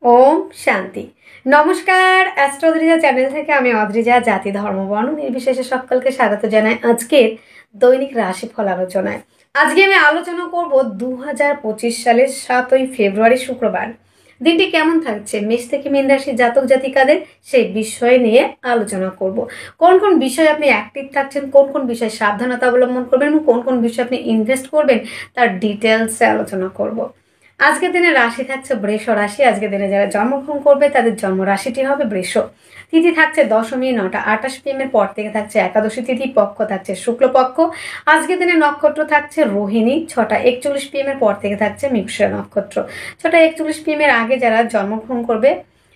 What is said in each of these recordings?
ওম শান্তি। নমস্কার, অ্যাস্ট্রোদ্রিজা চ্যানেল থেকে আমি অদ্রিজা জাতি ধর্ম বর্ণ নির্বিশেষে সকলকে স্বাগত জানাই আজকের দৈনিক রাশিফল আলোচনায়। আজকে আমি আলোচনা করব 2025 সালের 7ই ফেব্রুয়ারি শুক্রবার দিনটি কেমন থাকছে মেষ থেকে মীন রাশির জাতক জাতিকাদের সেই বিষয় নিয়ে আলোচনা করব। কোন কোন বিষয়ে আপনি অ্যাক্টিভ থাকছেন, কোন কোন বিষয়ে সাবধানতা অবলম্বন করবেন এবং কোন কোন বিষয়ে আপনি ইনভেস্ট করবেন তার ডিটেলসে আলোচনা করব। আজকের দিনে রাশি থাকছে বৃষ রাশি। আজকের দিনে যারা জন্মগ্রহণ করবে তাদের জন্ম রাশিটি হবে বৃষ। তিথি থাকছে দশমী 9টা 28 PM এর পর থেকে থাকছে একাদশী তিথি, পক্ষ থাকছে শুক্লপক্ষ। আজকের দিনে নক্ষত্র থাকছে রোহিণী, 6টা 41 PM এর পর থেকে থাকছে মৃগশিরা নক্ষত্র। 6টা 41 PM এর আগে যারা জন্মগ্রহণ করবে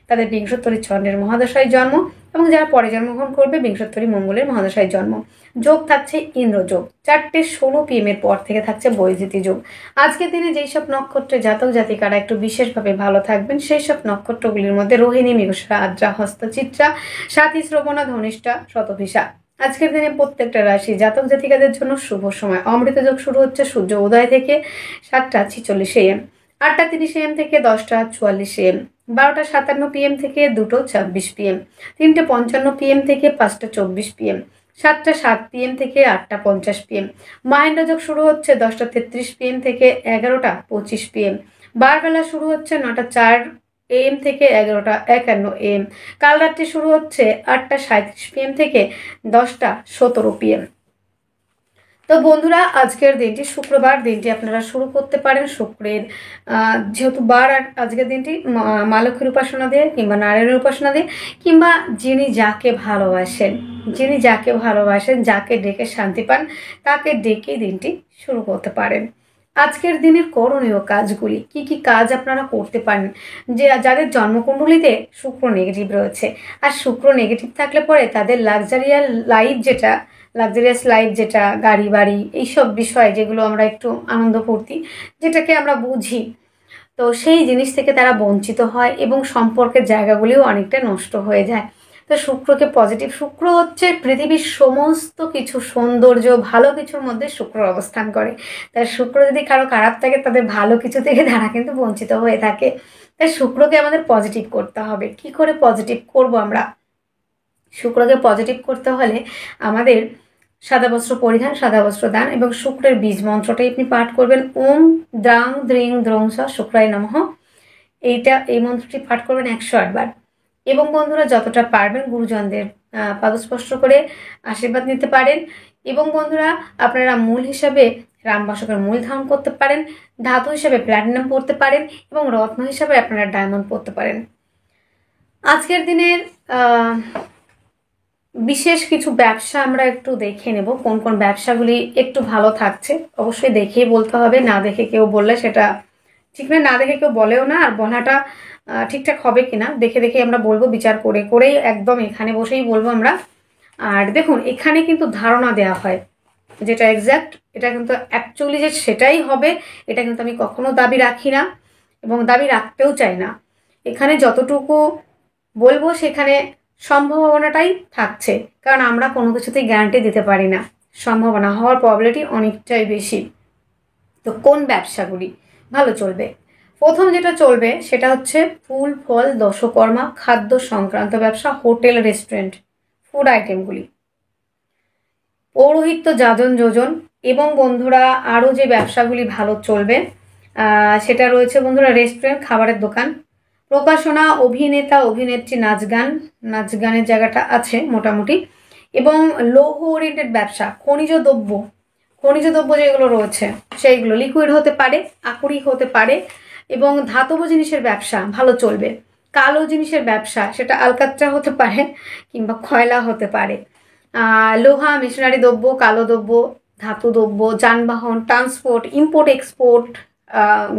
তাদের বিংশোত্তরী চন্দ্রের মহাদশায় জন্ম, এবং যারা পরে জন্মগ্রহণ করবে বিংশোত্তরী মঙ্গলের মহাদশায় জন্ম। যোগ থাকছে ইন্দ্রযোগ, 4টে 16 PM এর পর থেকে থাকছে বৈদ্যুতি যোগ। আজকের দিনে যেই সব নক্ষত্রের জাতক জাতিকারা একটু বিশেষভাবে ভালো থাকবেন সেই সব নক্ষত্রগুলির মধ্যে রোহিণী, মৃগশিরা, আদ্রা, হস্ত, চিত্রা, স্বাতী, শ্রবণা, ধনিষ্ঠা, শতভিষা। আজকের দিনে প্রত্যেকটা রাশি জাতক জাতিকাদের জন্য শুভ সময়। অমৃত যোগ শুরু হচ্ছে সূর্য উদয় থেকে 7টা 46 AM, 8টা 30 AM থেকে 10টা 44 AM, 12টা 57 PM থেকে 2টো 26 PM, 3টে 55 PM থেকে 5টা 24 PM, 7টা 7 PM থেকে 8টা 50 PM। মাহেন্দ্র যোগ শুরু হচ্ছে 10টা 33 PM থেকে 11টা 25 PM। বারবেলা শুরু হচ্ছে 9টা 4 AM থেকে 11টা 51 AM। কাল রাত্রি শুরু হচ্ছে 8টা 37 PM থেকে 10টা 17 PM। তো বন্ধুরা, আজকের দিনটি শুক্রবার, দিনটি আপনারা শুরু করতে পারেন শুক্রের যেহেতু বার, আজকের দিনটি মা লক্ষ্মীর উপাসনা দিয়ে কিংবা নারায়ণের উপাসনা দিয়ে, কিংবা যিনি যাকে ভালোবাসেন যাকে ডেকে শান্তি পান তাকে ডেকে দিনটি শুরু করতে পারেন। আজকের দিনের করণীয় কাজগুলি কি কি কাজ আপনারা করতে পারেন, যে যাদের জন্মকুণ্ডলিতে শুক্র নেগেটিভ রয়েছে, আর শুক্র নেগেটিভ থাকলে পরে তাদের লাক্সারিয়াস লাইফ যেটা গাড়ি বাড়ি এইসব বিষয় যেগুলো আমরা একটু আনন্দ ফুর্তি যেটাকে আমরা বুঝি, তো সেই জিনিস থেকে তারা বঞ্চিত হয় এবং সম্পর্কের জায়গাগুলিও অনেকটা নষ্ট হয়ে যায়। তো শুক্রকে পজিটিভ, শুক্র হচ্ছে পৃথিবীর সমস্ত কিছু সৌন্দর্য ভালো কিছুর মধ্যে শুক্র অবস্থান করে। তাই শুক্র যদি কারো খারাপ থাকে তাদের ভালো কিছু থেকে তারা কিন্তু বঞ্চিত হয়ে থাকে। তাই শুক্রকে আমাদের পজিটিভ করতে হবে। কি করে পজিটিভ করব আমরা? শুক্রকে পজিটিভ করতে হলে আমাদের সাদা বস্ত্র পরিধান, সাদা বস্ত্র দান এবং শুক্রের বীজ মন্ত্রটাই আপনি পাঠ করবেন। ওম দ্রাং দ্রিং দ্রং স শুক্রায় নমঃ। এই মন্ত্রটি পাঠ করবেন 108 বার। এবং বন্ধুরা, যতটা পারবেন গুরুজনদের পাদস্পর্শ করে আশীর্বাদ নিতে পারেন। এবং বন্ধুরা, আপনারা মূল হিসাবে রামবাসকের মূল ধারণ করতে পারেন, ধাতু হিসাবে প্ল্যাটিনাম পড়তে পারেন এবং রত্ন হিসাবে আপনারা ডায়মন্ড পড়তে পারেন। আজকের দিনের বিশেষ কিছু ব্যবসা আমরা একটু দেখে নেব, কোন কোন ব্যবসাগুলি একটু ভালো থাকছে। অবশ্যই দেখেই বলতে হবে, না দেখে কেউ বললে সেটা ঠিক নয়, না দেখে কেউ বলেও না, আর বলাটা ঠিকঠাক হবে কিনা দেখে দেখে আমরা বলবো, বিচার করে করেই একদম এখানে বসেই বলবো আমরা। আর দেখুন, এখানে কিন্তু ধারণা দেওয়া হয় যেটা এক্স্যাক্ট, এটা কিন্তু অ্যাকচুয়ালি যে সেটাই হবে এটা কিন্তু আমি কখনো দাবি রাখি না এবং দাবি রাখতেও চাই না। এখানে যতটুকু বলবো সেখানে সম্ভাবনাটাই থাকছে, কারণ আমরা কোনো কিছুতেই গ্যারান্টি দিতে পারি না, সম্ভাবনা হওয়ার প্রবাবিলিটি অনেকটাই বেশি। তো কোন ব্যবসাগুলি ভালো চলবে? প্রথম যেটা চলবে সেটা হচ্ছে ফুল ফল দশকর্মা, খাদ্য সংক্রান্ত ব্যবসা, হোটেল রেস্টুরেন্ট, ফুড আইটেমগুলি, পৌরোহিত্য যাজন যোজন। এবং বন্ধুরা, আরও যে ব্যবসাগুলি ভালো চলবে সেটা রয়েছে বন্ধুরা রেস্টুরেন্ট, খাবারের দোকান, প্রকাশনা, অভিনেতা অভিনেত্রী, নাচ গানের জায়গাটা আছে মোটামুটি, এবং লৌহ ওরিয়েন্টেড ব্যবসা, খনিজ দ্রব্য যেগুলো রয়েছে সেইগুলো লিকুইড হতে পারে, আকরিক হতে পারে, এবং ধাতব জিনিসের ব্যবসা ভালো চলবে। কালো জিনিসের ব্যবসা, সেটা আলকাত্রা হতে পারে কিংবা কয়লা হতে পারে। লোহা, মেশিনারি দ্রব্য, কালো দ্রব্য, ধাতু দ্রব্য, যানবাহন, ট্রান্সপোর্ট, ইম্পোর্ট এক্সপোর্ট,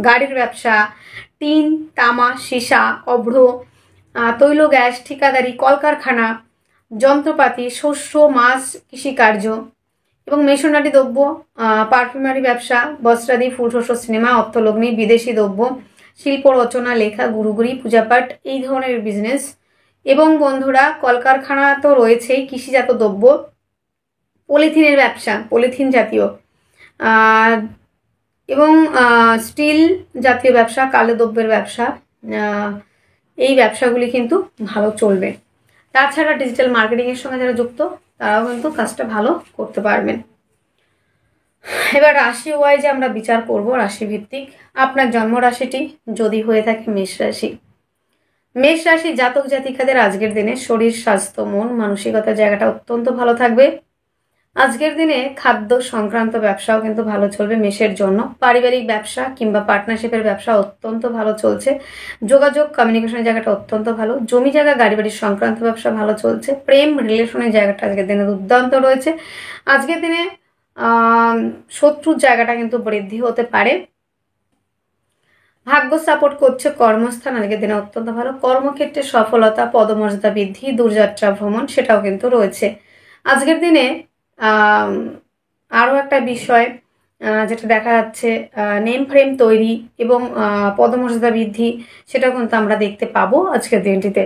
গাড়ির ব্যবসা, টিন, তামা, সীসা, অভ্র, তৈল গ্যাস, ঠিকাদারি, কলকারখানা, যন্ত্রপাতি, শস্য, মাছ, কৃষিকার্য এবং মেশনারি দ্রব্য, পারফিউমারি ব্যবসা, বস্ত্রাদি, ফুল, শস্য, সিনেমা, অর্থলগ্নি, বিদেশি দ্রব্য, শিল্প রচনা, লেখা, গুরুগুরি, পূজাপাঠ, এই ধরনের বিজনেস। এবং বন্ধুরা, কলকারখানা তো রয়েছেই, কৃষিজাত দ্রব্য, পলিথিনের ব্যবসা, পলিথিন জাতীয় এবং স্টিল জাতীয় ব্যবসা, কালো দ্রব্যের ব্যবসা, এই ব্যবসাগুলি কিন্তু ভালো চলবে। তাছাড়া ডিজিটাল মার্কেটিংয়ের সঙ্গে যারা যুক্ত তারাও কিন্তু কাজটা ভালো করতে পারবেন। এবার রাশি ওয়াইজে আমরা বিচার করব, রাশি ভিত্তিক। আপনার জন্ম রাশিটি যদি হয়ে থাকে মেষ রাশি, মেষ রাশি জাতক জাতিকাদের আজকের দিনে শরীর, স্বাস্থ্য, মন, মানসিকতার জায়গাটা অত্যন্ত ভালো থাকবে। আজকের দিনে খাদ্য সংক্রান্ত ব্যবসাও কিন্তু ভালো চলবে মেষের জন্য। পারিবারিক ব্যবসা কিংবা পার্টনারশিপের ব্যবসা অত্যন্ত ভালো চলছে। যোগাযোগ কমিউনিকেশনের জায়গাটা অত্যন্ত ভালো। জমি জায়গা গাড়ি বাড়ির সংক্রান্ত ব্যবসা ভালো চলছে। প্রেম রিলেশনের জায়গাটা আজকের দিনে দুর্দান্ত রয়েছে। আজকের দিনে শত্রুর জায়গাটা কিন্তু বৃদ্ধি হতে পারে। ভাগ্য সাপোর্ট করছে, কর্মস্থান আজকের দিনে অত্যন্ত ভালো। কর্মক্ষেত্রে সফলতা, পদমর্যাদা বৃদ্ধি, দূরযাত্রা ভ্রমণ সেটাও কিন্তু রয়েছে আজকের দিনে। আরও একটা বিষয় যেটা দেখা যাচ্ছে, নেম ফ্রেম তৈরি এবং পদমর্যাদা বৃদ্ধি, সেটাও কিন্তু আমরা দেখতে পাবো আজকের দিনটিতে।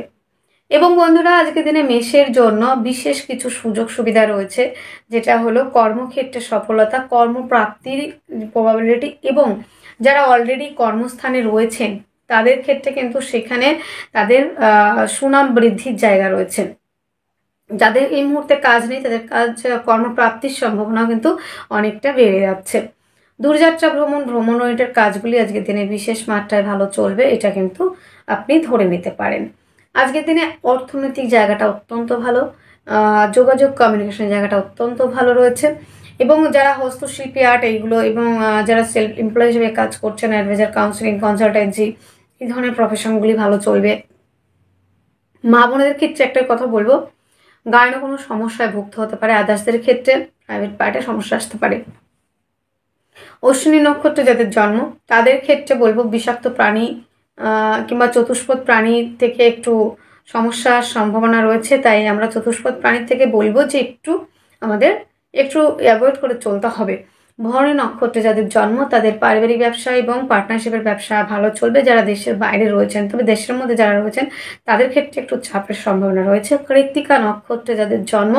এবং বন্ধুরা, আজকের দিনে মেষের জন্য বিশেষ কিছু সুযোগ সুবিধা রয়েছে, যেটা হলো কর্মক্ষেত্রে সফলতা, কর্মপ্রাপ্তির প্রবাবিলিটি, এবং যারা অলরেডি কর্মস্থানে রয়েছেন তাদের ক্ষেত্রে কিন্তু সেখানে তাদের সুনাম বৃদ্ধির জায়গা রয়েছে। যাদের এই মুহূর্তে কাজ নেই তাদের কাজ কর্মপ্রাপ্তির সম্ভাবনা কিন্তু অনেকটা বেড়ে যাচ্ছে। দূরযাত্রা ভ্রমণ, ভ্রমণ ওরিয়েন্টেড কাজগুলি আজকের দিনে বিশেষ মাত্রায় ভালো চলবে, এটা কিন্তু আপনি ধরে নিতে পারেন। আজকের দিনে অর্থনৈতিক জায়গাটা অত্যন্ত ভালো, যোগাযোগ কমিউনিকেশন জায়গাটা অত্যন্ত ভালো রয়েছে। এবং যারা হস্তশিল্পী, আর্ট এইগুলো, এবং যারা সেলফ এমপ্লয় হিসেবে কাজ করছেন, অ্যাডভাইজার, কাউন্সিলিং, কনসালটেন্সি, এই ধরনের প্রফেশনগুলি ভালো চলবে। মা বোনদের ক্ষেত্রে একটা কথা বলবো, গায়ে কোনো সমস্যায় ভুগতে হতে পারে। আদার্সদের ক্ষেত্রে প্রাইভেট পার্টে সমস্যা আসতে পারে। অশ্বিনী নক্ষত্রে যাদের জন্ম তাদের ক্ষেত্রে বলবো বিষাক্ত প্রাণী কিংবা চতুষ্পদ প্রাণীর থেকে একটু সমস্যার সম্ভাবনা রয়েছে। তাই আমরা চতুষ্পদ প্রাণীর থেকে বলবো যে আমাদের একটু অ্যাভয়েড করে চলতে হবে। ভরণী নক্ষত্রে যাদের জন্ম তাদের পারিবারিক ব্যবসা এবং পার্টনারশিপের ব্যবসা ভালো চলবে। যারা দেশের বাইরে রয়েছেন, তবে দেশের মধ্যে যারা রয়েছেন তাদের ক্ষেত্রে একটু চাপের সম্ভাবনা রয়েছে। কৃত্তিকা নক্ষত্রে যাদের জন্ম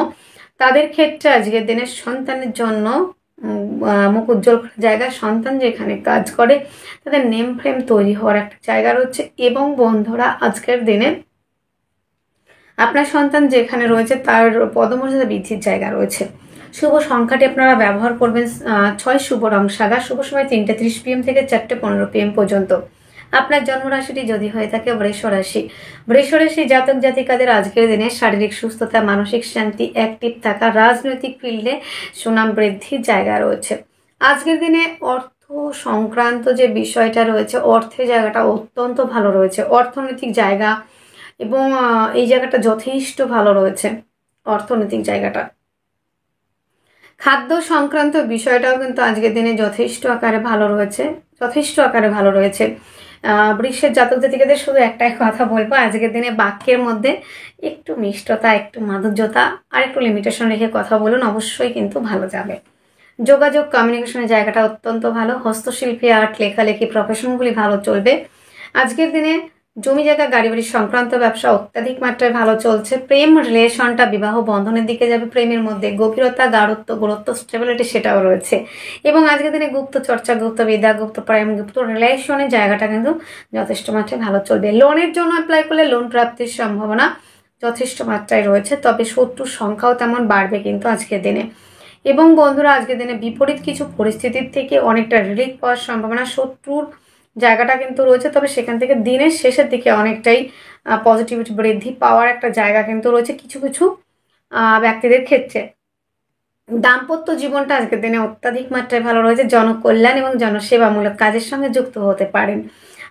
তাদের ক্ষেত্রে আজকের দিনে সন্তানের জন্য মুখ উজ্জ্বল জায়গায়, সন্তান যেখানে কাজ করে তাদের নেম ফ্রেম তৈরি হওয়ার একটা জায়গা রয়েছে। এবং বন্ধুরা, আজকের দিনে আপনার সন্তান যেখানে রয়েছে তার পদমর্যাদা বৃদ্ধির জায়গা রয়েছে। শুভ সংখ্যাটি আপনারা ব্যবহার করবেন 6, শুভ রং সাদা, শুভ সময় 3টা 30 PM থেকে 4টা 15 PM পর্যন্ত। আপনার জন্মরাশিটি যদি হয়ে থাকে বৃষ রাশি, বৃষ রাশি জাতক জাতিকাদের আজকের দিনে শারীরিক সুস্থতা, মানসিক শান্তি, অ্যাক্টিভ থাকা, রাজনৈতিক ফিল্ডে সুনাম বৃদ্ধির জায়গা রয়েছে। আজকের দিনে অর্থ সংক্রান্ত যে বিষয়টা রয়েছে, অর্থের জায়গাটা অত্যন্ত ভালো রয়েছে। অর্থনৈতিক জায়গা এবং এই জায়গাটা যথেষ্ট ভালো রয়েছে, অর্থনৈতিক জায়গাটা। খাদ্য সংক্রান্ত বিষয়টাও কিন্তু আজকের দিনে যথেষ্ট আকারে ভালো রয়েছে, যথেষ্ট আকারে ভালো রয়েছে। বৃষের জাতক জাতিকাদের শুধু একটাই কথা বলবো, আজকের দিনে বাক্যের মধ্যে একটু মিষ্টতা, একটু মাধুর্যতা আর একটু লিমিটেশন রেখে কথা বলুন, অবশ্যই কিন্তু ভালো যাবে। যোগাযোগ কমিউনিকেশনের জায়গাটা অত্যন্ত ভালো। হস্তশিল্পী, আর্ট, লেখালেখি প্রফেশনগুলি ভালো চলবে। আজকের দিনে জমি জায়গা গাড়ি বাড়ি সংক্রান্ত ব্যবসা অত্যাধিক মাত্রায় ভালো চলছে। প্রেম রিলেশনটা বিবাহ বন্ধনের দিকে যাবে। প্রেমের মধ্যে গভীরতা, গাঢ়ত্ব, গুরুত্ব, স্টেবিলিটি সেটাও রয়েছে। এবং আজকের দিনে গুপ্ত চর্চা, গুপ্ত বিদ্যা, গুপ্ত প্রেম, গুপ্ত রিলেশনের জায়গাটা কিন্তু যথেষ্ট মাত্রায় ভালো চলবে। লোনের জন্য অ্যাপ্লাই করলে লোন প্রাপ্তির সম্ভাবনা যথেষ্ট মাত্রায় রয়েছে, তবে শত্রুর সংখ্যাও তেমন বাড়বে কিন্তু আজকের দিনে। এবং বন্ধুরা, আজকের দিনে বিপরীত কিছু পরিস্থিতির থেকে অনেকটা রিলিফ পাওয়ার সম্ভাবনা, শত্রুর জায়গাটা কিন্তু রয়েছে, তবে সেখান থেকে দিনের শেষের দিকে অনেকটাই পজিটিভিটি বৃদ্ধি পাওয়ার একটা জায়গা কিন্তু রয়েছে কিছু কিছু ব্যক্তিদের ক্ষেত্রে। দাম্পত্য জীবনটা আজকের দিনে অত্যাধিক মাত্রায় ভালো রয়েছে। জনকল্যাণ এবং জনসেবামূলক কাজের সঙ্গে যুক্ত হতে পারেন।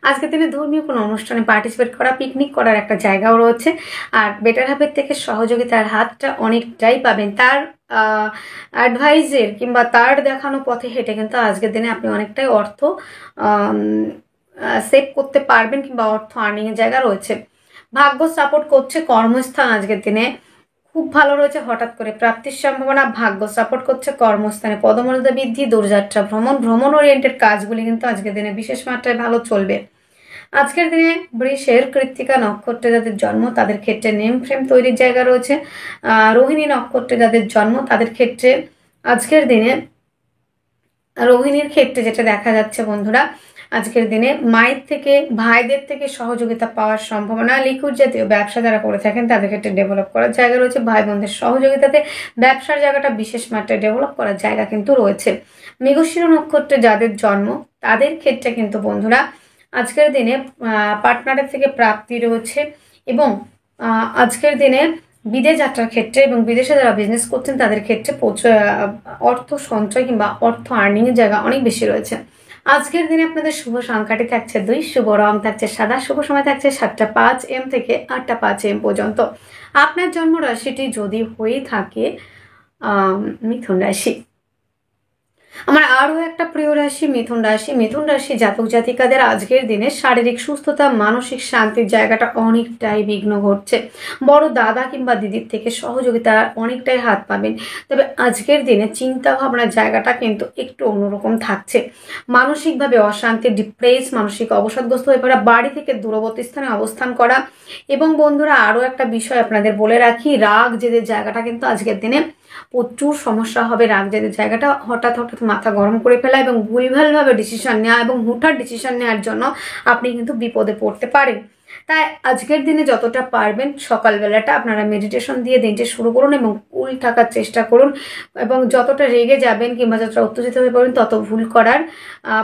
আজকের দিনে ধর্মীয় কোনো অনুষ্ঠানে পার্টিসিপেট করা, পিকনিক করার একটা জায়গাও রয়েছে। আর বেটার হাফের থেকে সহযোগিতার হাতটা অনেকটাই পাবেন। তার অ্যাডভাইজের কিংবা তার দেখানো পথে হেঁটে কিন্তু আজকের দিনে আপনি অনেকটাই অর্থ সেভ করতে পারবেন কিংবা অর্থ আর্নিংয়ের জায়গা রয়েছে। ভাগ্য সাপোর্ট করছে, কর্মস্থান আজকের দিনে খুব ভালো রয়েছে। হঠাৎ করে প্রাপ্তির সম্ভাবনা, ভাগ্য সাপোর্ট করছে, কর্মস্থানে পদমর্যাদা বৃদ্ধি, দূরযাত্রা ভ্রমণ, ভ্রমণ ওরিয়েন্টেড কাজগুলি কিন্তু আজকের দিনে বিশেষ মাত্রায় ভালো চলবে। আজকের দিনে বৃষের কৃত্তিকা নক্ষত্রে যাদের জন্ম তাদের ক্ষেত্রে নেম ফ্রেম তৈরির জায়গা রয়েছে। রোহিণী নক্ষত্রে যাদের জন্ম তাদের ক্ষেত্রে আজকের দিনে, রোহিণীর ক্ষেত্রে যেটা দেখা যাচ্ছে বন্ধুরা, আজকের দিনে মায়ের থেকে ভাইদের থেকে সহযোগিতা পাওয়ার সম্ভাবনা। লিকুইড জাতীয় ব্যবসা যারা করে থাকেন তাদের ক্ষেত্রে ডেভেলপ করার জায়গা রয়েছে। ভাই বোনদের সহযোগিতাতে ব্যবসার জায়গাটা বিশেষ মাত্রায় ডেভেলপ করার জায়গা কিন্তু রয়েছে। মৃগশিরা নক্ষত্রে যাদের জন্ম তাদের ক্ষেত্রে কিন্তু বন্ধুরা আজকের দিনে পার্টনারের থেকে প্রাপ্তি রয়েছে এবং আজকের দিনে বিদেশ যাত্রার ক্ষেত্রে এবং বিদেশে যারা বিজনেস করছেন তাদের ক্ষেত্রে অর্থ সঞ্চয় কিংবা অর্থ আর্নিংয়ের জায়গা অনেক বেশি রয়েছে। আজকের দিনে আপনাদের শুভ সংখ্যাটি থাকছে 2, শুভ রং থাকছে সাদা, শুভ সময় থাকছে 7টা 5 AM থেকে 8টা 5 AM পর্যন্ত। আপনার জন্ম রাশিটি যদি হয়ে থাকে মিথুন রাশি। আমার আরও একটা প্রিয় রাশি মিথুন রাশি। মিথুন রাশি জাতক জাতিকাদের আজকের দিনে শারীরিক সুস্থতা, মানসিক শান্তির জায়গাটা অনেকটাই বিঘ্ন ঘটছে। বড় দাদা কিংবা দিদির থেকে সহযোগিতা অনেকটাই হাত পাবেন। তবে আজকের দিনে চিন্তা ভাবনার জায়গাটা কিন্তু একটু অন্যরকম থাকছে। মানসিকভাবে অশান্তি, ডিপ্রেস, মানসিক অবসাদগ্রস্ত হয়ে পড়া, বাড়ি থেকে দূরবর্তী স্থানে অবস্থান করা এবং বন্ধুরা আরও একটা বিষয় আপনাদের বলে রাখি, রাগ জেদের জায়গাটা কিন্তু আজকের দিনে প্রচুর সমস্যা হবে। রাগ জেদের জায়গাটা হঠাৎ মাথা গরম করে ফেলা এবং ভুলভালভাবে ডিসিশন নেওয়া এবং হুটহাট ডিসিশন নেওয়ার জন্য আপনি কিন্তু বিপদে পড়তে পারেন। তাই আজকের দিনে যতটা পারবেন সকালবেলাটা আপনারা মেডিটেশন দিয়ে দিনটি শুরু করুন এবং কুল থাকার চেষ্টা করুন এবং যতটা রেগে যাবেন কিংবা যতটা উত্তেজিত হয়ে পড়বেন তত ভুল করার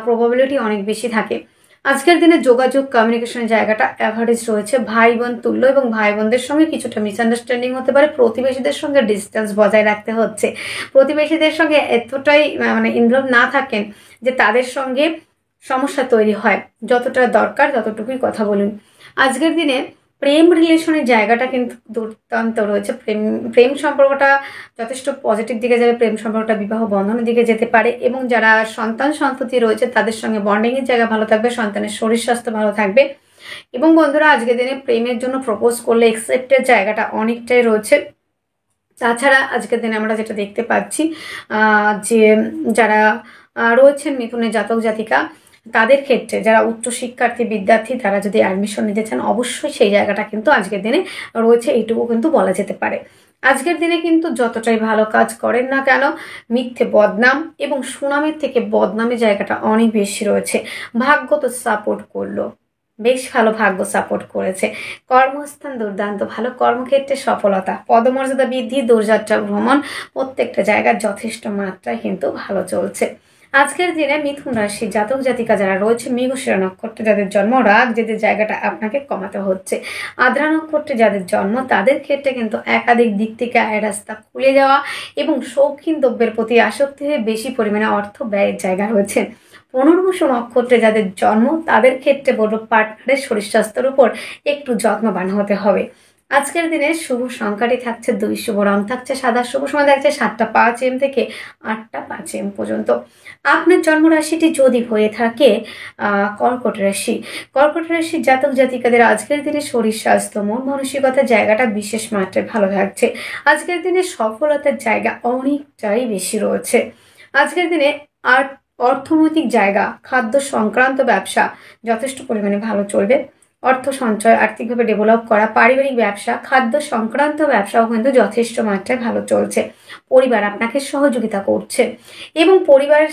প্রবাবিলিটি অনেক বেশি থাকে। আজকের দিনে যোগাযোগ কমিউনিকেশনের জায়গাটা অ্যাভারেজ রয়েছে। ভাই বোন তুল্য এবং ভাই বোনদের সঙ্গে কিছুটা মিসআন্ডারস্ট্যান্ডিং হতে পারে। প্রতিবেশীদের সঙ্গে ডিস্টেন্স বজায় রাখতে হচ্ছে। প্রতিবেশীদের সঙ্গে এতটাই ইনভলভ না থাকেন যে তাদের সঙ্গে সমস্যা তৈরি হয়। যতটা দরকার ততটুকুই কথা বলুন। আজকের দিনে প্রেম রিলেশনের জায়গাটা কিন্তু দুর্দান্ত রয়েছে। প্রেম সম্পর্কটা যথেষ্ট পজিটিভ দিকে যাবে। প্রেম সম্পর্কটা বিবাহ বন্ধনের দিকে যেতে পারে এবং যারা সন্ততি রয়েছে তাদের সঙ্গে বন্ডিংয়ের জায়গা ভালো থাকবে। সন্তানের শরীর স্বাস্থ্য ভালো থাকবে এবং বন্ধুরা আজকের দিনে প্রেমের জন্য প্রপোজ করলে অ্যাকসেপ্টের জায়গাটা অনেকটাই রয়েছে। তাছাড়া আজকের দিনে আমরা যেটা দেখতে পাচ্ছি যে যারা রয়েছেন মিথুনের জাতক জাতিকা তাদের ক্ষেত্রে যারা উচ্চশিক্ষার্থী বিদ্যার্থী তারা যদি অ্যাডমিশন নিতে চান অবশ্যই সেই জায়গাটা কিন্তু আজকের দিনে রয়েছে, এইটুকু কিন্তু বলা যেতে পারে। আজকের দিনে কিন্তু যতটাই ভালো কাজ করেন না কেন মিথ্যে বদনাম এবং সুনামের থেকে বদনামের জায়গাটা অনেক বেশি রয়েছে। ভাগ্য তো সাপোর্ট করলো, বেশ ভালো ভাগ্য সাপোর্ট করেছে। কর্মস্থান দুর্দান্ত ভালো, কর্মক্ষেত্রে সফলতা, পদমর্যাদা বৃদ্ধি, দূরযাত্রা ভ্রমণ প্রত্যেকটা জায়গার যথেষ্ট মাত্রায় কিন্তু ভালো চলছে। আজকের দিনে মিথুন রাশির জাতক জাতিকা যারা রয়েছে মৃগশিরা নক্ষত্রে যাদের জন্ম, রাগ জেদের জায়গাটা আপনাকে কমাতে হচ্ছে। আদ্রা নক্ষত্রে যাদের জন্ম তাদের ক্ষেত্রে কিন্তু একাধিক দিক থেকে আয় রাস্তা খুলে যাওয়া এবং শৌখিন দ্রব্যের প্রতি আসক্তি হয়ে বেশি পরিমাণে অর্থ ব্যয়ের জায়গা রয়েছে। পুনর্বসু নক্ষত্রে যাদের জন্ম তাদের ক্ষেত্রে বলবো পার্টনারের শরীর স্বাস্থ্যের উপর একটু যত্নবান হতে হবে। আজকের দিনে শুভ সংখ্যাটি থাকছে 2, শুভ রং থাকছে সাদা, শুভ সময় থাকছে 7টা 5 AM থেকে 8টা 5 AM পর্যন্ত। আপনার জন্মরাশিটি যদি হয়ে থাকে কর্কট রাশি, কর্কট রাশির জাতক জাতিকাদের আজকের দিনে শরীর স্বাস্থ্য মন মানসিকতার জায়গাটা বিশেষ মাত্রায় ভালো থাকছে। আজকের দিনে সফলতার জায়গা অনেকটাই বেশি রয়েছে। আজকের দিনে অর্থনৈতিক জায়গা, খাদ্য সংক্রান্ত ব্যবসা যথেষ্ট পরিমাণে ভালো চলবে। অর্থ সঞ্চয়, আর্থিকভাবে ডেভেলপ করা, পারিবারিক ব্যবসা, খাদ্য সংক্রান্ত ব্যবসাও কিন্তু যথেষ্ট মাত্রায় ভালো চলছে। পরিবার আপনাকে সহযোগিতা করছে এবং পরিবারের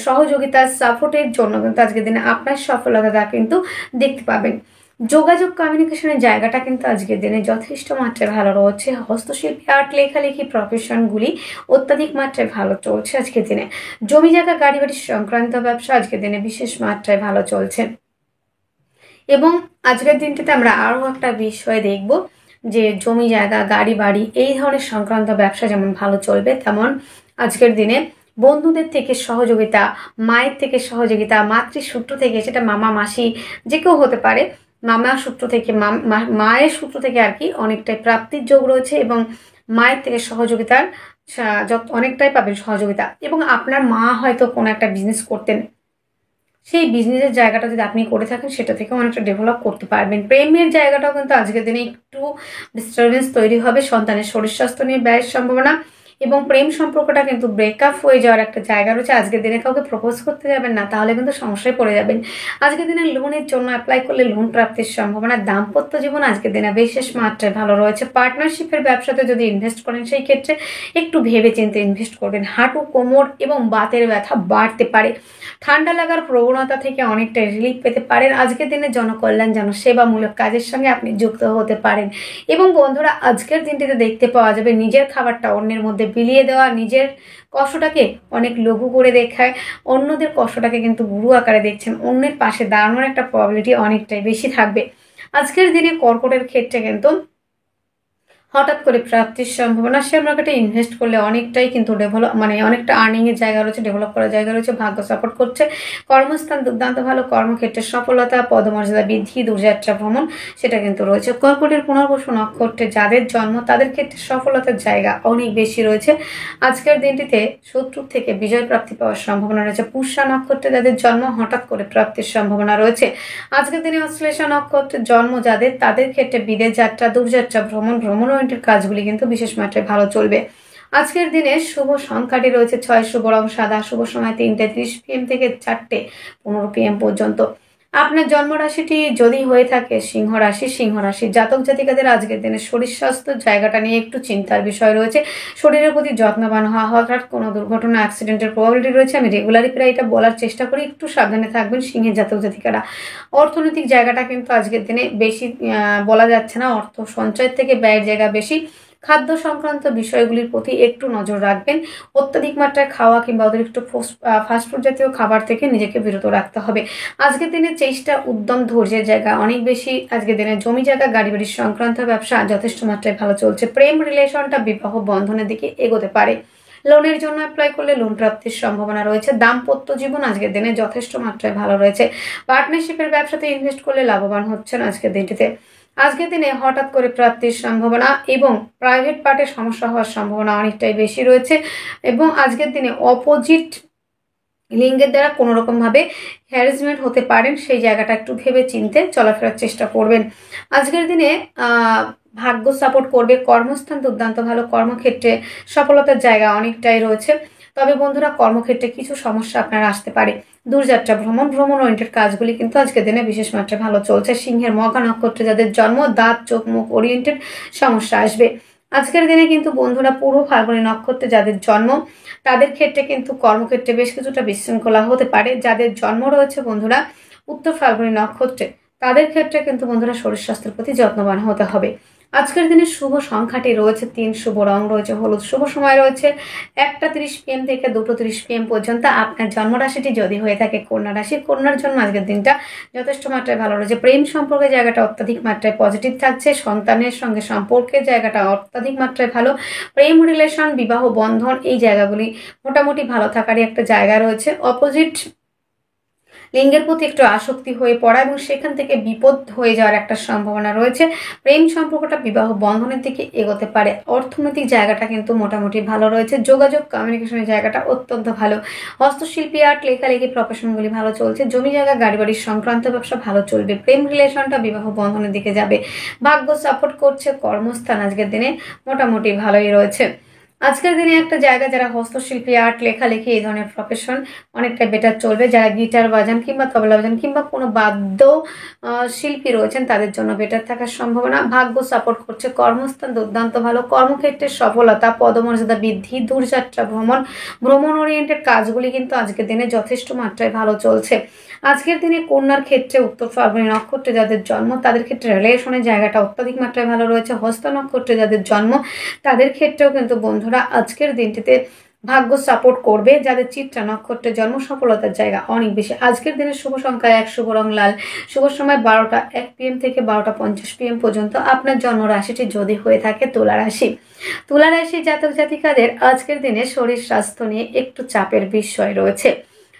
সহযোগিতার সাপোর্টের জন্য কিন্তু আজকের দিনে আপনার সফলতা কিন্তু দেখতে পাবেন। যোগাযোগ কমিউনিকেশনের জায়গাটা কিন্তু আজকের দিনে যথেষ্ট মাত্রায় ভালো রয়েছে। হস্তশিল্পী, আর্ট, লেখালেখি প্রফেশনগুলি অত্যাধিক মাত্রায় ভালো চলছে আজকের দিনে। জমি জায়গা, গাড়ি বাড়ি সংক্রান্ত ব্যবসা আজকের দিনে বিশেষ মাত্রায় ভালো চলছে। এবং আজকের দিনটিতে আমরা আরও একটা বিষয় দেখব যে জমি জায়গা, গাড়ি বাড়ি এই ধরনের সংক্রান্ত ব্যবসা যেমন ভালো চলবে তেমন আজকের দিনে বন্ধুদের থেকে সহযোগিতা, মায়ের থেকে সহযোগিতা, মাতৃসূত্র থেকে, সেটা মামা মাসি যে কেউ হতে পারে, মামা সূত্র থেকে মায়ের সূত্র থেকে আর কি অনেকটাই প্রাপ্তির যোগ রয়েছে এবং মায়ের থেকে সহযোগিতার অনেকটাই পাবেন সহযোগিতা। এবং আপনার মা হয়তো কোনো একটা বিজনেস করতেন, সেই বিজনেসের জায়গাটা যদি আপনি করে থাকেন সেটা থেকে অনেকটা ডেভেলপ করতে পারবেন। প্রেমের জায়গাটাও কিন্তু আজকের দিনে একটু ডিস্টারবেন্স তৈরি হবে। সন্তানের শরীর স্বাস্থ্য নিয়ে ব্যয়ের সম্ভাবনা এবং প্রেম সম্পর্কটা কিন্তু ব্রেকআপ হয়ে যাওয়ার একটা জায়গা রয়েছে। আজকের দিনে কাউকে প্রপোজ করতে যাবেন না, তাহলে কিন্তু সমস্যায় পড়ে যাবেন। আজকের দিনে লোনের জন্য অ্যাপ্লাই করলে লোন প্রাপ্তির সম্ভাবনা। দাম্পত্য জীবন আজকের দিনে বিশেষ মাত্রায় ভালো রয়েছে। পার্টনারশিপের ব্যবসাতে যদি ইনভেস্ট করেন সেই ক্ষেত্রে একটু ভেবে চিন্তে ইনভেস্ট করবেন। হাঁটু, কোমর এবং বাতের ব্যথা বাড়তে পারে। ঠান্ডা লাগার প্রবণতা থেকে অনেকটা রিলিফ পেতে পারেন। আজকের দিনে জনকল্যাণ, জনসেবামূলক কাজের সঙ্গে আপনি যুক্ত হতে পারেন। এবং বন্ধুরা, আজকের দিনটিতে দেখতে পাওয়া যাবে নিজের খাবারটা অন্যের মধ্যে বিলিয়ে দেওয়া, নিজের কষ্টটাকে অনেক লঘু করে দেখায়, অন্যদের কষ্টটাকে কিন্তু গুরু আকারে দেখছেন। অন্যের পাশে দাঁড়ানোর একটা প্রবাবিলিটি অনেকটাই বেশি থাকবে। আজকের দিনে কর্কটের ক্ষেত্রে কিন্তু হঠাৎ করে প্রাপ্তির সম্ভাবনা। শেয়ার মার্কেটে ইনভেস্ট করলে অনেকটাই কিন্তু ডেভেলপ, অনেকটা আর্নিং এর জায়গা রয়েছে, ডেভেলপ করার জায়গা রয়েছে। ভাগ্য সাপোর্ট করছে। কর্মস্থান দুর্দান্ত ভালো। কর্মক্ষেত্রে সফলতা, পদমর্যাদা বৃদ্ধি, দূরযাত্রা ভ্রমণ সেটা কিন্তু রয়েছে। কর্কটের পুনর্বসু নক্ষত্রে যাদের জন্ম তাদের ক্ষেত্রে সফলতার জায়গা অনেক বেশি রয়েছে। আজকের দিনটিতে শত্রুর থেকে বিজয় প্রাপ্তি পাওয়ার সম্ভাবনা রয়েছে। পুষ্যা নক্ষত্রে যাদের জন্ম হঠাৎ করে প্রাপ্তির সম্ভাবনা রয়েছে। আজকের দিনে অশ্লেষা নক্ষত্রের জন্ম যাদের, তাদের ক্ষেত্রে বিদেশ যাত্রা, দূরযাত্রা ভ্রমণ কাজগুলি কিন্তু বিশেষ মাত্রায় ভালো চলবে। আজকের দিনে শুভ সংখ্যাটি রয়েছে 6, শুভ রং সাদা, শুভ সময় 3:30 PM থেকে 4:15 PM পর্যন্ত। আপনার জন্ম রাশিটি যদি হয়ে থাকে সিংহ রাশি জাতক জাতিকাদের আজকের দিনে শরীর স্বাস্থ্য জায়গাটা নিয়ে একটু চিন্তার বিষয় রয়েছে। শরীরের প্রতি যত্নবান হওয়া, হঠাৎ কোনো দুর্ঘটনা, অ্যাক্সিডেন্টের প্রবাবিলিটি রয়েছে। আমি রেগুলারই প্রায় এটা বলার চেষ্টা করি, একটু সাবধানে থাকবেন সিংহের জাতক জাতিকারা। অর্থনৈতিক জায়গাটা কিন্তু আজকের দিনে বেশি বলা যাচ্ছে না, অর্থ সঞ্চয়ের থেকে ব্যয়ের জায়গা বেশি। খাদ্য সংক্রান্ত বিষয়গুলির প্রতি একটু নজর রাখবেন। অত্যাধিক মাত্রায় খাওয়া কিংবা অতিরিক্ত ফাস্টফুড জাতীয় খাবার থেকে নিজেকে বিরত রাখতে হবে। আজকের দিনে চেষ্টা, উদ্যম, ধৈর্যের জায়গা অনেক বেশি। আজকের দিনে জমি জায়গা, গাড়ি বাড়ির সংক্রান্ত ব্যবসা যথেষ্ট মাত্রায় ভালো চলছে। প্রেম রিলেশনটা বিবাহ বন্ধনের দিকে এগোতে পারে। লোনের জন্য অ্যাপ্লাই করলে লোন প্রাপ্তির সম্ভাবনা রয়েছে। দাম্পত্য জীবন আজকের দিনে যথেষ্ট মাত্রায় ভালো রয়েছে। পার্টনারশিপের ব্যবসাতে ইনভেস্ট করলে লাভবান হচ্ছেন আজকের দিনটিতে। আজকের দিনে হঠাৎ করে প্রাপ্তির সম্ভাবনা এবং প্রাইভেট পার্টে সমস্যা হওয়ার সম্ভাবনা অনেকটাই বেশি রয়েছে। এবং আজকের দিনে অপোজিট লিঙ্গের দ্বারা কোনো রকম ভাবে হ্যারাসমেন্ট হতে পারেন, সেই জায়গাটা একটু ভেবে চিনতে চলাফেরার চেষ্টা করবেন। আজকের দিনে ভাগ্য সাপোর্ট করবে। কর্মস্থান দুর্দান্ত ভালো। কর্মক্ষেত্রে সফলতার জায়গা অনেকটাই রয়েছে। তবে বন্ধুরা, কর্মক্ষেত্রে কিছু সমস্যা আপনার আসতে পারে। দূরযাত্রা ভ্রমণ ওরিয়েন্টেড কাজগুলি কিন্তু আজকের দিনে বিশেষ মাত্রায় ভালো চলছে। সিংহের মঘা নক্ষত্রে যাদের জন্ম দাঁত, চোখ, মুখ ওরিয়েন্টেড সমস্যা আসবে। আজকের দিনে কিন্তু বন্ধুরা পূর্ব ফাল্গুনী নক্ষত্রে যাদের জন্ম তাদের ক্ষেত্রে কিন্তু কর্মক্ষেত্রে বেশ কিছুটা বিশৃঙ্খলা হতে পারে। যাদের জন্ম রয়েছে বন্ধুরা উত্তর ফাল্গুনী নক্ষত্রে তাদের ক্ষেত্রে কিন্তু বন্ধুরা শরীর স্বাস্থ্যের প্রতি যত্নবান হতে হবে। আজকের দিনে শুভ সংখ্যাটি রয়েছে 3, শুভ রং রয়েছে হলুদ, শুভ সময় রয়েছে 1:30 PM থেকে 2:30 PM পর্যন্ত। আপনার জন্মরাশিটি যদি হয়ে থাকে কন্যা রাশি, কন্যার জন্য আজকের দিনটা যথেষ্ট মাত্রায় ভালো রয়েছে। প্রেম সম্পর্কের জায়গাটা অত্যাধিক মাত্রায় পজিটিভ থাকছে। সন্তানের সঙ্গে সম্পর্কের জায়গাটা অত্যাধিক মাত্রায় ভালো। প্রেম রিলেশন, বিবাহ বন্ধন এই জায়গাগুলি মোটামুটি ভালো থাকারই একটা জায়গা রয়েছে। অপোজিট লিঙ্গের প্রতি একটু আসক্তি হয়ে পড়া এবং সেখান থেকে বিপদ হয়ে যাওয়ার একটা সম্ভাবনা রয়েছে। প্রেম সম্পর্কটা বিবাহ বন্ধনের দিকে এগোতে পারে। অর্থনৈতিক জায়গাটা কিন্তু মোটামুটি ভালো রয়েছে। যোগাযোগ, কমিউনিকেশনের জায়গাটা অত্যন্ত ভালো। হস্তশিল্পী, আর্ট, লেখালেখি প্রফেশনগুলি ভালো চলছে। জমি জায়গা, গাড়ি বাড়ির সংক্রান্ত ব্যবসা ভালো চলবে। প্রেম রিলেশনটা বিবাহ বন্ধনের দিকে যাবে। ভাগ্য সাপোর্ট করছে। কর্মস্থান আজকের দিনে মোটামুটি ভালোই রয়েছে। আজকের দিনে একটা জায়গা যারা হস্তশিল্পী, আর্ট, লেখালেখি এই ধরনের প্রফেশন অনেকটা বেটার চলবে। যারা গিটার বাজান কিংবা তবলা বাজান কিংবা কোনো বাদ্য শিল্পী রয়েছেন তাদের জন্য বেটার থাকার সম্ভাবনা। ভাগ্য সাপোর্ট করছে। কর্মস্থান দুর্দান্ত ভালো। কর্মক্ষেত্রে সফলতা, পদমর্যাদা বৃদ্ধি, দূরযাত্রা ভ্রমণ ওরিয়েন্টেড কাজগুলি কিন্তু আজকের দিনে যথেষ্ট মাত্রায় ভালো চলছে। আজকের দিনে কন্যার ক্ষেত্রে উত্তর ফাল্গুনী নক্ষত্রে যাদের জন্ম তাদের ক্ষেত্রে রিলেশনের জায়গাটা অত্যাধিক মাত্রায় ভালো রয়েছে। হস্ত নক্ষত্রে যাদের জন্ম তাদের ক্ষেত্রেও কিন্তু বন্ধুরা আজকের দিনটিতে ভাগ্য সাপোর্ট করবে। যাদের চিত্রা নক্ষত্রে জন্ম সফলতার জায়গা অনেক বেশি। আজকের দিনের শুভ সংখ্যা 1, শুভ রং লাল, শুভ সময় 12:01 PM থেকে 12:50 PM পর্যন্ত। আপনার জন্ম রাশিটি যদি হয়ে থাকে তুলা রাশি, তুলা রাশি জাতক জাতিকাদের আজকের দিনে শরীর স্বাস্থ্য নিয়ে একটু চাপের বিষয় রয়েছে।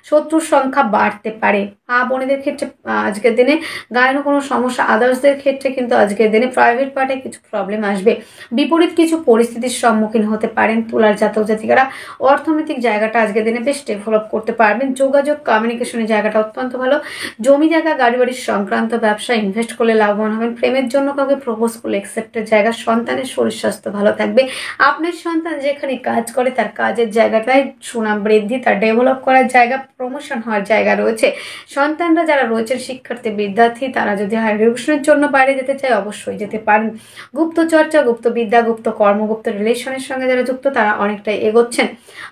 শত্রুর সংখ্যা বাড়তে পারে। বোনেদের ক্ষেত্রে আজকের দিনে গায়েরও কোনো সমস্যা, আদার্সদের ক্ষেত্রে কিন্তু আজকের দিনে প্রাইভেট পার্টে কিছু প্রবলেম আসবে, বিপরীত কিছু পরিস্থিতির সম্মুখীন হতে পারেন তুলার জাতক জাতিকারা। অর্থনৈতিক জায়গাটা আজকের দিনে বেশ ডেভেলপ করতে পারবেন, যোগাযোগ কমিউনিকেশনের জায়গাটা অত্যন্ত ভালো, জমি জায়গা গাড়ি বাড়ির সংক্রান্ত ব্যবসা ইনভেস্ট করলে লাভবান হবেন, প্রেমের জন্য কাউকে প্রপোজ করলে অ্যাকসেপ্টের জায়গা, সন্তানের শরীর স্বাস্থ্য ভালো থাকবে, আপনার সন্তান যেখানে কাজ করে তার কাজের জায়গাটায় সুনাম বৃদ্ধি, তার ডেভেলপ করার জায়গা, প্রমোশন হওয়ার জায়গা রয়েছে। সন্তানরা যারা রয়েছেন শিক্ষার্থী বিদ্যার্থী, তারা যদি হায়ার এডুকেশনের জন্য বাইরে যেতে চায় অবশ্যই যেতে পারেন। গুপ্ত চর্চা, গুপ্ত বিদ্যা, গুপ্ত কর্ম, গুপ্ত রিলেশনের সঙ্গে যারা যুক্ত তারা অনেকটাই এগোচ্ছেন।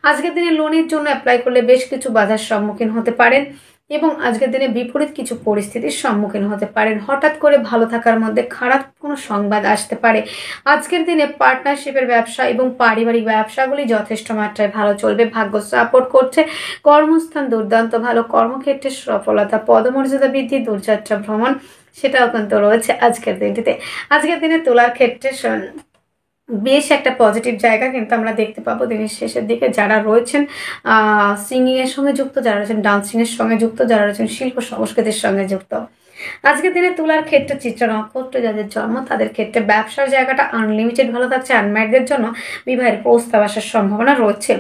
আজকের দিনে লোনের জন্য অ্যাপ্লাই করলে বেশ কিছু বাধার সম্মুখীন হতে পারেন এবং আজকের দিনে বিপরীত কিছু পরিস্থিতির সম্মুখীন হতে পারেন। হঠাৎ করে ভালো থাকার মধ্যে খারাপ কোনো সংবাদ আসতে পারে। আজকের দিনে পার্টনারশিপের ব্যবসা এবং পারিবারিক ব্যবসাগুলি যথেষ্ট মাত্রায় ভালো চলবে, ভাগ্য সাপোর্ট করছে, কর্মস্থান দুর্দান্ত ভালো, কর্মক্ষেত্রে সফলতা, পদমর্যাদা বৃদ্ধি, দূরযাত্রা ভ্রমণ সেটাও কিন্তু রয়েছে আজকের দিনটিতে। আজকের দিনে তোলার ক্ষেত্রে বেশ একটা পজিটিভ জায়গা কিন্তু আমরা দেখতে পাবো দিনের শেষের দিকে। যারা রয়েছেন সিঙ্গিং এর সঙ্গে যুক্ত, যারা রয়েছেন ডান্সিং এর সঙ্গে যুক্ত, যারা রয়েছেন শিল্প সংস্কৃতির সঙ্গে যুক্ত, আজকের দিনে তুলার ক্ষেত্রে চিত্রা নক্ষত্রে যাদের জন্ম তাদের ক্ষেত্রে ব্যবসার জায়গাটা আনলিমিটেড ভালো থাকছে। আনম্যারিডদের জন্য বিবাহের প্রস্তাব আসার সম্ভাবনা রয়েছে।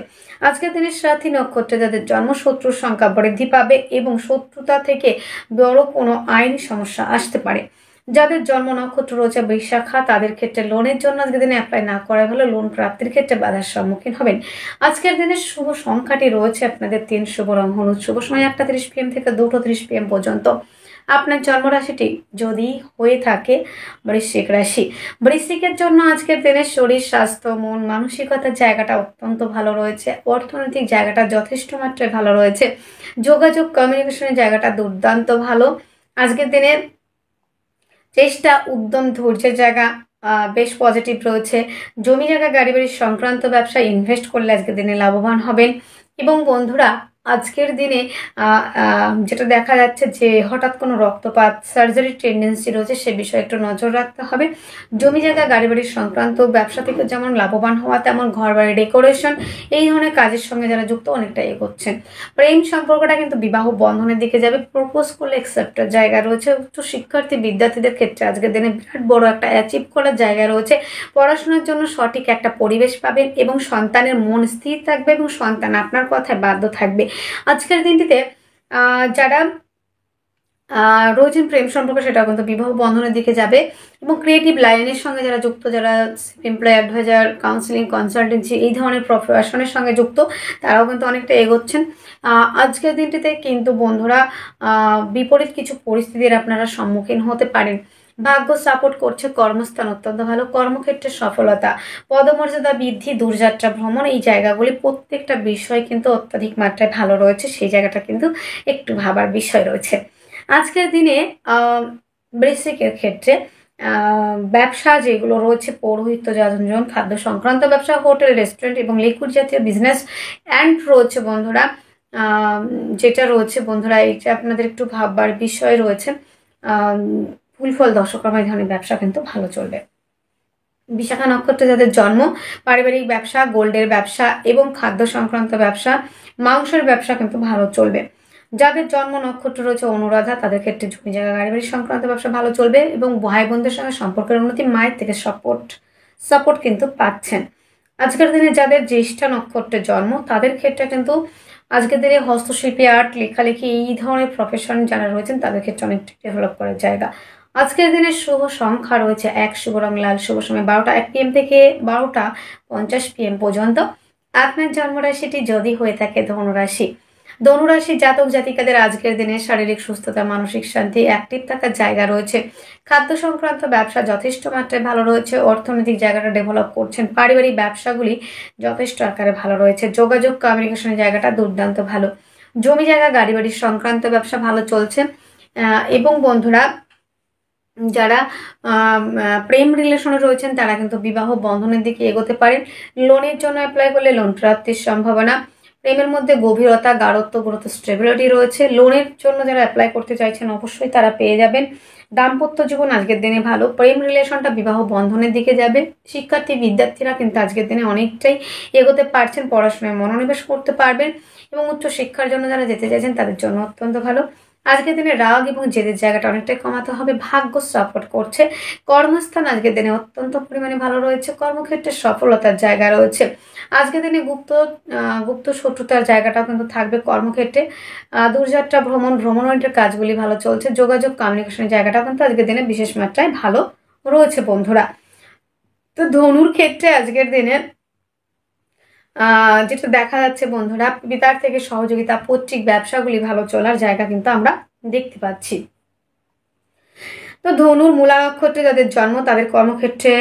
আজকের দিনে সাথী নক্ষত্রে যাদের জন্ম শত্রুর সংখ্যা বৃদ্ধি পাবে এবং শত্রুতা থেকে বড় কোনো আইনি সমস্যা আসতে পারে। যাদের জন্ম নক্ষত্র রয়েছে বৈশাখা তাদের ক্ষেত্রে লোনের জন্য আজকের দিনে অ্যাপ্লাই না করাই ভালো, লোন প্রাপ্তির ক্ষেত্রে বাধার সম্মুখীন হবেন। আজকের দিনে শুভ সংখ্যাটি রয়েছে আপনাদের 3, শুভ রং হলুদ, শুভ সময় 1:30 PM থেকে 2:30 PM পর্যন্ত। আপনার জন্মরাশিটি যদি হয়ে থাকে বৃশ্চিক রাশি, বৃশ্চিকের জন্য আজকের দিনে শরীর স্বাস্থ্য মন মানসিকতার জায়গাটা অত্যন্ত ভালো রয়েছে, অর্থনৈতিক জায়গাটা যথেষ্ট মাত্রায় ভালো রয়েছে, যোগাযোগ কমিউনিকেশনের জায়গাটা দুর্দান্ত ভালো। আজকের দিনে চেষ্টা উদ্যম ধৈর্যের জায়গা বেশ পজিটিভ রয়েছে, জমি জায়গা গাড়ি বাড়ির সংক্রান্ত ব্যবসায় ইনভেস্ট করলে আজকের দিনে লাভবান হবেন। এবং বন্ধুরা আজকের দিনে যেটা দেখা যাচ্ছে যে হঠাৎ কোনো রক্তপাত সার্জারির টেন্ডেন্সি রয়েছে, সে বিষয়ে একটু নজর রাখতে হবে। জমি জায়গা গাড়ি বাড়ির সংক্রান্ত ব্যবসা থেকে যেমন লাভবান হওয়া তেমন ঘর বাড়ি ডেকোরেশন এই ধরনের কাজের সঙ্গে যারা যুক্ত অনেকটা এগোচ্ছেন। প্রেম সম্পর্কটা কিন্তু বিবাহ বন্ধনের দিকে যাবে, প্রপোজ করলে অ্যাকসেপ্টের জায়গা রয়েছে। উচ্চ শিক্ষার্থী বিদ্যার্থীদের ক্ষেত্রে আজকের দিনে বিরাট বড় একটা অ্যাচিভ করার জায়গা রয়েছে, পড়াশোনার জন্য সঠিক একটা পরিবেশ পাবেন এবং সন্তানের মন স্থির থাকবে এবং সন্তান আপনার কথায় বাধ্য থাকবে। আজকের দিনটিতে যারা রয়েছেন প্রেম সম্পর্ক সেটাও কিন্তু বিবাহ বন্ধনের দিকে যাবে এবং ক্রিয়েটিভ লাইনের সঙ্গে যারা যুক্ত, যারা এমপ্লয় অ্যাডভাইজার কাউন্সিলিং কনসালটেন্সি এই ধরনের প্রফেশনের সঙ্গে যুক্ত তারাও কিন্তু অনেকটা এগোচ্ছেন। আজকের দিনটিতে কিন্তু বন্ধুরা বিপরীত কিছু পরিস্থিতির আপনারা সম্মুখীন হতে পারেন, ভাগ্য সাপোর্ট করছে, কর্মস্থান অত্যন্ত ভালো, কর্মক্ষেত্রে সফলতা, পদমর্যাদা বৃদ্ধি, দূরযাত্রা ভ্রমণ এই জায়গাগুলি প্রত্যেকটা বিষয় কিন্তু অত্যাধিক মাত্রায় ভালো রয়েছে, সেই জায়গাটা কিন্তু একটু ভাবার বিষয় রয়েছে। আজকের দিনে বৃশ্চিকের ক্ষেত্রে ব্যবসা যেগুলো রয়েছে পৌরোহিত্য যাজন খাদ্য সংক্রান্ত ব্যবসা, হোটেল রেস্টুরেন্ট এবং লিকুইড জাতীয় বিজনেস অ্যান্ড রয়েছে বন্ধুরা যেটা রয়েছে বন্ধুরা এইটা আপনাদের একটু ভাববার বিষয় রয়েছে। ফুল ফল দশকর্মা এই ধরনের ব্যবসা কিন্তু ভালো চলবে। বিশাখা নক্ষত্রে যাদের জন্ম পারিবারিক ব্যবসা, গোল্ডের ব্যবসা এবং খাদ্য সংক্রান্ত ব্যবসা, মাংসের ব্যবসা কিন্তু ভালো চলবে। যাদের জন্ম নক্ষত্র রয়েছে অনুরাধা তাদের ক্ষেত্রে জমি জায়গা গাড়ি বাড়ি সংক্রান্ত ব্যবসা ভালো চলবে এবং ভাই বোনদের সঙ্গে সম্পর্কের উন্নতি, মায়ের থেকে সাপোর্ট কিন্তু পাচ্ছেন। আজকের দিনে যাদের জ্যেষ্ঠা নক্ষত্রের জন্ম তাদের ক্ষেত্রে কিন্তু আজকের দিনে হস্তশিল্পী, আর্ট, লেখালেখি এই ধরনের প্রফেশন যারা রয়েছেন তাদের ক্ষেত্রে অনেকটা ডেভেলপ করার জায়গা। আজকের দিনে শুভ সংখ্যা রয়েছে 1, শুভ রং লাল, শুভ সময় 12:01 PM থেকে 12:50 PM পর্যন্ত। আপনার জন্মরাশিটি যদি হয়ে থাকে ধনুরাশি, ধনুরাশি জাতক জাতিকাদের আজকের দিনে শারীরিক সুস্থতা, মানসিক শান্তি, অ্যাক্টিভ থাকার জায়গা রয়েছে, খাদ্য সংক্রান্ত ব্যবসা যথেষ্ট মাত্রায় ভালো রয়েছে, অর্থনৈতিক জায়গাটা ডেভেলপ করছেন, পারিবারিক ব্যবসাগুলি যথেষ্ট আকারে ভালো রয়েছে, যোগাযোগ কমিউনিকেশনের জায়গাটা দুর্দান্ত ভালো, জমি জায়গা গাড়ি বাড়ির সংক্রান্ত ব্যবসা ভালো চলছে। এবং বন্ধুরা যারা প্রেম রিলেশনে রয়েছেন তারা কিন্তু বিবাহ বন্ধনের দিকে এগোতে পারেন, লোনের জন্য অ্যাপ্লাই করলে লোন প্রাপ্তির সম্ভাবনা, প্রেমের মধ্যে গভীরতা, গাঢ়ত্ব, গুরুত্ব, স্টেবিলিটি রয়েছে। লোনের জন্য যারা অ্যাপ্লাই করতে চাইছেন অবশ্যই তারা পেয়ে যাবেন। দাম্পত্য জীবন আজকের দিনে ভালো, প্রেম রিলেশনটা বিবাহ বন্ধনের দিকে যাবে। শিক্ষার্থী বিদ্যার্থীরা কিন্তু আজকের দিনে অনেকটাই এগোতে পারছেন, পড়াশোনায় মনোনিবেশ করতে পারবেন এবং উচ্চ শিক্ষার জন্য যারা যেতে চাইছেন তাদের জন্য অত্যন্ত ভালো। আজকের দিনে রাগ এবং জেদের জায়গাটা অনেকটাই কমাতে হবে। ভাগ্য সাপোর্ট করছে। কর্মস্থান আজকের দিনে অত্যন্ত পরিমাণে ভালো রয়েছে। কর্মক্ষেত্রে সফলতার জায়গা রয়েছে। আজকের দিনে গুপ্ত শত্রুতার জায়গাটাও কিন্তু থাকবে কর্মক্ষেত্রে। দূরযাত্রা ভ্রমণের কাজগুলি ভালো চলছে। যোগাযোগ কমিউনিকেশনের জায়গাটাও কিন্তু আজকের দিনে বিশেষ মাত্রায় ভালো রয়েছে বন্ধুরা। তো ধনুর ক্ষেত্রে আজকের দিনে যেটা দেখা যাচ্ছে বন্ধুরা, পিতার থেকে সহযোগিতা, পৈতৃক ব্যবসাগুলি ভালো চলার জায়গা কিন্তু আমরা দেখতে পাচ্ছি। তো ধনুর মূলা নক্ষত্রে যাদের জন্ম তাদের কর্মক্ষেত্রে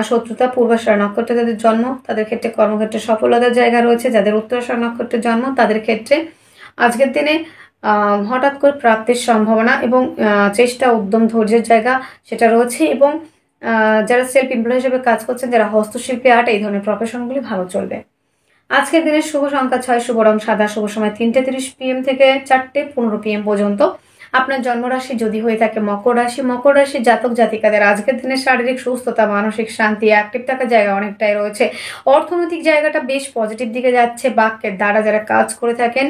শত্রুতা, পূর্বাষাঢ়া নক্ষত্রে যাদের জন্ম তাদের ক্ষেত্রে কর্মক্ষেত্রে সফলতার জায়গা রয়েছে। যাদের উত্তরাষাঢ়া নক্ষত্রে জন্ম তাদের ক্ষেত্রে আজকের দিনে হঠাৎ করে প্রাপ্তির সম্ভাবনা এবং চেষ্টা, উদ্যম, ধৈর্যের জায়গা সেটা রয়েছে। এবং যারা সেলফ এমপ্লয় হিসেবে কাজ করছেন, যারা হস্তশিল্পী, আর্ট, এই ধরনের প্রফেশনগুলি ভালো চলবে। আজকের দিনের শুভ সংখ্যা 6, শুভ রং সাদা, শুভ সময় 3:30 PM থেকে 4:15 PM পর্যন্ত। আপনার জন্মরাশি যদি হয়ে থাকে মকর রাশি, মকর রাশির জাতক জাতিকাদের আজকের দিনে শারীরিক সুস্থতা, মানসিক শান্তি, অ্যাক্টিভ থাকার জায়গা অনেকটাই রয়েছে। অর্থনৈতিক জায়গাটা বেশ পজিটিভ দিকে যাচ্ছে। বাক্যের দ্বারা যারা কাজ করে থাকেন,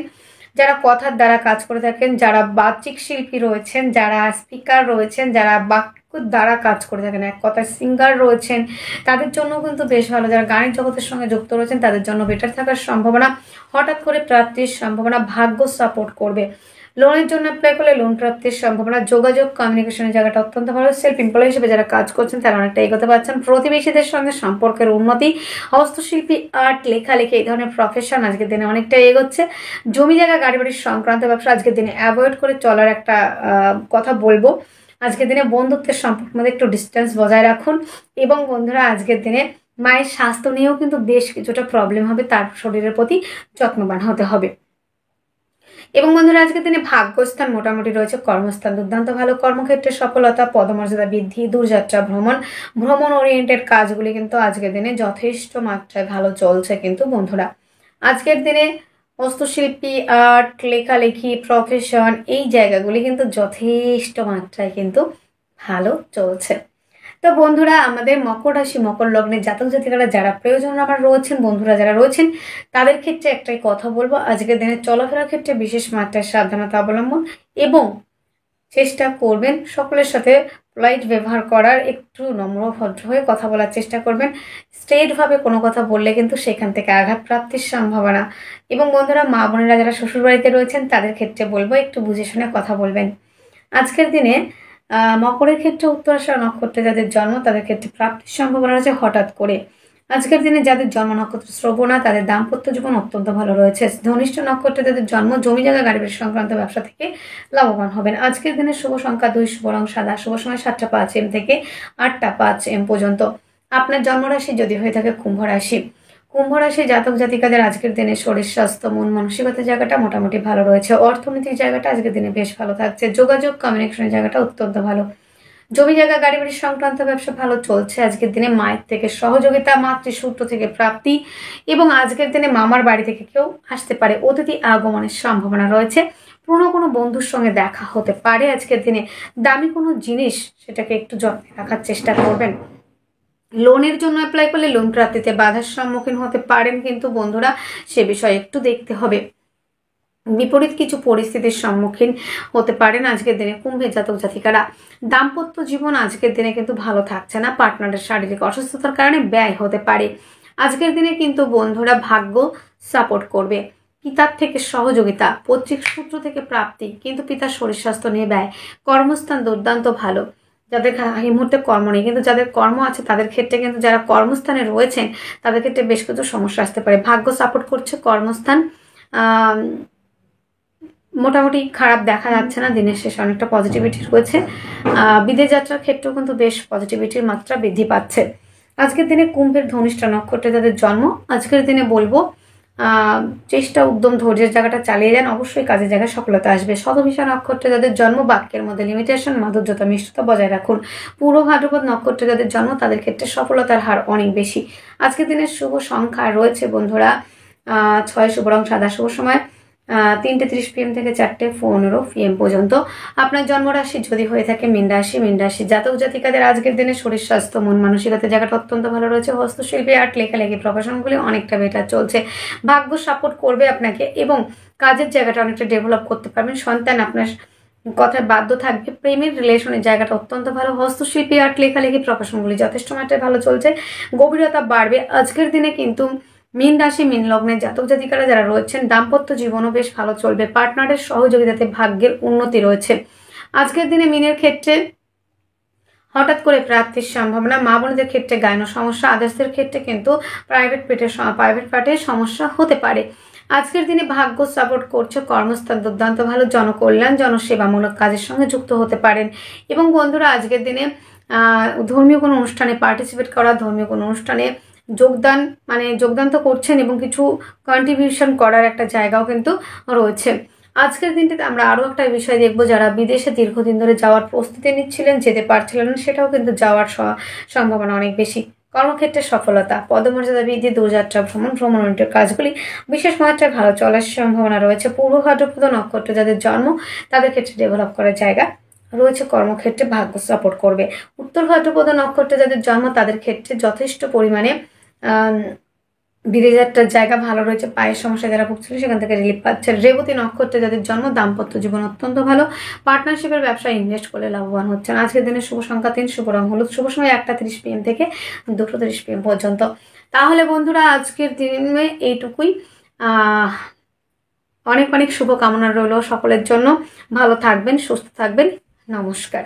যারা কথার দ্বারা কাজ করে থাকেন, যারা বাচিক শিল্পী রয়েছেন, যারা স্পিকার রয়েছেন, যারা বাক্যের দ্বারা কাজ করে থাকেন, এক কথায় সিঙ্গার রয়েছেন, তাদের জন্য কিন্তু বেশ ভালো। যারা গানের জগতের সঙ্গে যুক্ত রয়েছেন তাদের জন্য বেটার থাকার সম্ভাবনা, হঠাৎ করে প্রাপ্তির সম্ভাবনা, ভাগ্য সাপোর্ট করবে। লোনের জন্য অ্যাপ্লাই করলে লোন প্রাপ্তির সম্ভাবনা। যোগাযোগ কমিউনিকেশনের জায়গাটা অত্যন্ত ভালো। সেলফ এমপ্লয় হিসেবে যারা কাজ করছেন তারা অনেকটা এগোতে পারছেন। প্রতিবেশীদের সঙ্গে সম্পর্কের উন্নতি, হস্তশিল্পী, আর্ট, লেখালেখি, এই ধরনের প্রফেশন আজকের দিনে অনেকটা এগোচ্ছে। জমি জায়গা, গাড়ি বাড়ির সংক্রান্ত ব্যবসা আজকের দিনে অ্যাভয়েড করে চলার একটা কথা বলবো। আজকের দিনে বন্ধুত্বের সম্পর্কের মধ্যে একটু ডিস্টেন্স বজায় রাখুন। এবং বন্ধুরা আজকের দিনে মায়ের স্বাস্থ্য নিয়েও কিন্তু বেশ কিছুটা প্রবলেম হবে, তার শরীরের প্রতি যত্নবান হতে হবে। এবং বন্ধুরা আজকের দিনে ভাগ্যস্থান মোটামুটি রয়েছে। কর্মস্থান দুর্দান্ত ভালো। কর্মক্ষেত্রে সফলতা, পদমর্যাদা বৃদ্ধি, দূরযাত্রা, ভ্রমণ ওরিয়েন্টেড কাজগুলি কিন্তু আজকের দিনে যথেষ্ট মাত্রায় ভালো চলছে কিন্তু বন্ধুরা। আজকের দিনে হস্তশিল্পী, আর্ট, লেখালেখি, প্রফেশন, এই জায়গাগুলি কিন্তু যথেষ্ট মাত্রায় কিন্তু ভালো চলছে। তো বন্ধুরা আমাদের মকর রাশি, মকর লগ্নের জাতক জাতিকারা যারা প্রয়োজন আমার রয়েছেন, বন্ধুরা যারা রয়েছেন, তাদের ক্ষেত্রে একটাই কথা বলবো, আজকের দিনে চলাফেরার ক্ষেত্রে বিশেষ মাত্রায় সাবধানতা অবলম্বন এবং চেষ্টা করবেন সকলের সাথে পোলাইট ব্যবহার করার, একটু নম্র ভদ্র হয়ে কথা বলার চেষ্টা করবেন। স্ট্রেটভাবে কোনো কথা বললে কিন্তু সেখান থেকে আঘাত প্রাপ্তির সম্ভাবনা। এবং বন্ধুরা মা বোনেরা যারা শ্বশুর বাড়িতে রয়েছেন তাদের ক্ষেত্রে বলবো একটু বুঝে শুনে কথা বলবেন। আজকের দিনে মকরের ক্ষেত্রে উত্তরাষাঢ়া নক্ষত্রে যাদের জন্ম তাদের ক্ষেত্রে প্রাপ্তির সম্ভাবনা রয়েছে হঠাৎ করে। আজকের দিনে যাদের জন্ম নক্ষত্র শ্রবণা তাদের দাম্পত্য জীবন অত্যন্ত ভালো রয়েছে। ধনিষ্ঠ নক্ষত্রে যাদের জন্ম জমি জায়গা, গাড়ি বাড়ি সংক্রান্ত ব্যবসা থেকে লাভবান হবেন। আজকের দিনে শুভ সংখ্যা 2, শুভ রং সাদা, শুভ সময় 7:05 AM থেকে 8:05 AM পর্যন্ত। আপনার জন্মরাশি যদি হয়ে থাকে কুম্ভ রাশি, কুম্ভ রাশি জাতক জাতিকাদের আজকের দিনে শরীর স্বাস্থ্য, মন মানসিকতার জায়গাটা মোটামুটি ভালো রয়েছে। অর্থনৈতিক জায়গাটা আজকের দিনে বেশ ভালো থাকছে। যোগাযোগ কমিউনিকেশনের জায়গাটা অত্যন্ত ভালো। জমি জায়গা, গাড়ি বাড়ি সংক্রান্ত ব্যবসা ভালো চলছে। আজকের দিনে মায়ের থেকে সহযোগিতা, মাতৃসূত্র থেকে প্রাপ্তি এবং আজকের দিনে মামার বাড়ি থেকে কেউ আসতে পারে, অতিথি আগমনের সম্ভাবনা রয়েছে। পুরনো কোনো বন্ধুর সঙ্গে দেখা হতে পারে আজকের দিনে। দামি কোনো জিনিস সেটাকে একটু যত্নে রাখার চেষ্টা করবেন। লোনের জন্য অ্যাপ্লাই করলে লোন প্রাপ্তিতে বাধার সম্মুখীন হতে পারেন কিন্তু বন্ধুরা সে বিষয়ে একটু দেখতে হবে। বিপরীত কিছু পরিস্থিতির সম্মুখীন হতে পারেন আজকের দিনে কুম্ভের জাতক জাতিকারা। দাম্পত্য জীবন আজকের দিনে কিন্তু ভালো থাকছে না। পার্টনারের শারীরিক অসুস্থতার কারণে ব্যয় হতে পারে। আজকের দিনে কিন্তু বন্ধুরা ভাগ্য সাপোর্ট করবে। পিতার থেকে সহযোগিতা, পৈতৃক সূত্র থেকে প্রাপ্তি, কিন্তু পিতার শরীর স্বাস্থ্য নিয়ে ব্যয়। কর্মস্থান দুর্দান্ত ভালো। যাদের এই মুহূর্তে কর্ম নেই, কিন্তু যাদের কর্ম আছে তাদের ক্ষেত্রে কিন্তু যারা কর্মস্থানে রয়েছেন তাদের ক্ষেত্রে বেশ কিছু সমস্যা আসতে পারে। ভাগ্য সাপোর্ট করছে। কর্মস্থান মোটামুটি খারাপ দেখা যাচ্ছে না। দিনের শেষে অনেকটা পজিটিভিটি রয়েছে। বিদেশ যাত্রার ক্ষেত্রেও কিন্তু বেশ পজিটিভিটির মাত্রা বৃদ্ধি পাচ্ছে। আজকের দিনে কুম্ভের ধনিষ্ঠ নক্ষত্রে যাদের জন্ম আজকের দিনে বলবো চেষ্টা, উদ্যম, ধৈর্যের জায়গাটা চালিয়ে যান, অবশ্যই কাজের জায়গায় সফলতা আসবে। শতভিষা নক্ষত্রে যাদের জন্ম বাক্যের মধ্যে লিমিটেশন, মাধুর্যতা, মিষ্টতা বজায় রাখুন। পূর্ব ভাদ্রপদ নক্ষত্রে যাদের জন্ম তাদের ক্ষেত্রে সফলতার হার অনেক বেশি। আজকের দিনের শুভ সংখ্যা রয়েছে বন্ধুরা 6, শুভ রং সাদা, শুভ সময় 3:30 PM থেকে 4:15 PM পর্যন্ত। আপনার জন্মরাশি যদি হয়ে থাকে মীন রাশি, মীন রাশি জাতক জাতিকাদের আজকের দিনে শরীর স্বাস্থ্য, মন মানসিকতার জায়গাটা অত্যন্ত ভালো রয়েছে। হস্তশিল্পী, আর্ট, লেখালেখি প্রফেশনগুলি অনেকটা বেটার চলছে। ভাগ্য সাপোর্ট করবে আপনাকে এবং কাজের জায়গাটা অনেকটা ডেভেলপ করতে পারবেন। সন্তান আপনার কথায় বাধ্য থাকবে। প্রেমের রিলেশনের জায়গাটা অত্যন্ত ভালো। হস্তশিল্পী, আর্ট, লেখালেখি প্রফেশনগুলি যথেষ্ট মাত্রায় ভালো চলছে, গভীরতা বাড়বে আজকের দিনে। কিন্তু মীন রাশি মীন লগ্নের জাতক জাতিকারা যারা রয়েছেন, দাম্পত্য জীবনও বেশ ভালো চলবে। পার্টনারের সহযোগিতাতে ভাগ্যের উন্নতি রয়েছে আজকের দিনে। মীনের ক্ষেত্রে হঠাৎ করে প্রাপ্তির সম্ভাবনা, মা বোনদের ক্ষেত্রে গায়ন সমস্যা, আদার্সদের ক্ষেত্রে কিন্তু প্রাইভেট পার্টের সমস্যা হতে পারে। আজকের দিনে ভাগ্য সাপোর্ট করছে, কর্মস্থল দুর্দান্ত ভালো, জনকল্যাণ জনসেবামূলক কাজের সঙ্গে যুক্ত হতে পারেন। এবং বন্ধুরা আজকের দিনে ধর্মীয় কোনো অনুষ্ঠানে পার্টিসিপেট করা, ধর্মীয় কোনো অনুষ্ঠানে যোগদান তো করছেন এবং কিছু কন্ট্রিবিউশন করার একটা জায়গাও কিন্তু রয়েছে। আজকের দিনটিতে আমরা আরও একটা বিষয় দেখবো, যারা বিদেশে দীর্ঘদিন ধরে যাওয়ার প্রস্তুতি নিচ্ছিলেন, যেতে পারছিলেন না, সেটাও কিন্তু যাওয়ার সম্ভাবনা অনেক বেশি। কর্মক্ষেত্রে সফলতা, পদমর্যাদা বৃদ্ধি, দূরযাত্রা ভ্রমণের কাজগুলি বিশেষ মাত্রায় ভালো চলার সম্ভাবনা রয়েছে। পূর্ব ভাদ্রপদ নক্ষত্র যাদের জন্ম, তাদের ক্ষেত্রে ডেভেলপ করার জায়গা রয়েছে, কর্মক্ষেত্রে ভাগ্য সাপোর্ট করবে। উত্তর ভাদ্রপদ নক্ষত্রে যাদের জন্ম, তাদের ক্ষেত্রে যথেষ্ট পরিমাণে বিদেশ যাত্রার জায়গা ভালো রয়েছে। পায়ের সমস্যা যারা ভুগছিল সেখান থেকে রিলিফ পাচ্ছে। রেবতী নক্ষত্রে যাদের জন্ম, দাম্পত্য জীবন অত্যন্ত ভালো। পার্টনারশিপের ব্যবসায় ইনভেস্ট করলে লাভবান হচ্ছেন। আজকের দিনে শুভ সংখ্যা 3, শুভ রং হলুদ, শুভ সময় 1:30 PM থেকে 2:30 PM পর্যন্ত। তাহলে বন্ধুরা আজকের দিনে এইটুকুই। অনেক অনেক শুভ কামনা রইল সকলের জন্য। ভালো থাকবেন, সুস্থ থাকবেন। নমস্কার।